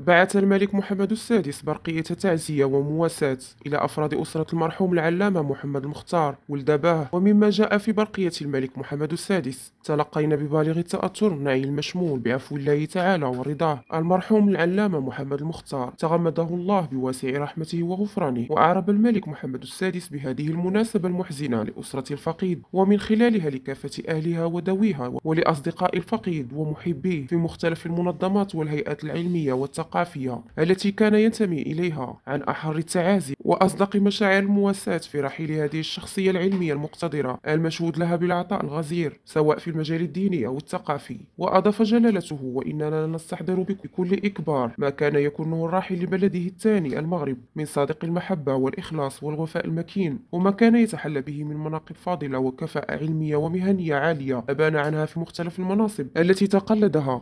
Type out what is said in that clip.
بعث الملك محمد السادس برقية تعزية ومواساة إلى أفراد أسرة المرحوم العلامة محمد المختار ولد باه. ومما جاء في برقية الملك محمد السادس: تلقينا ببالغ التأثر نعي المشمول بعفو الله تعالى ورضاه المرحوم العلامة محمد المختار، تغمده الله بواسع رحمته وغفرانه. وأعرب الملك محمد السادس بهذه المناسبة المحزنة لأسرة الفقيد، ومن خلالها لكافة أهلها وذويها ولأصدقاء الفقيد ومحبيه في مختلف المنظمات والهيئات العلمية والثقافية التي كان ينتمي إليها، عن أحر التعازي وأصدق مشاعر المواساة في رحيل هذه الشخصية العلمية المقتدرة المشهود لها بالعطاء الغزير سواء في المجال الديني أو الثقافي. وأضاف جلالته: وإننا نستحضر بكل إكبار ما كان يكونه الراحل لبلده الثاني المغرب من صادق المحبة والإخلاص والوفاء المكين، وما كان يتحلى به من مناقب فاضلة وكفاءة علمية ومهنية عالية أبان عنها في مختلف المناصب التي تقلدها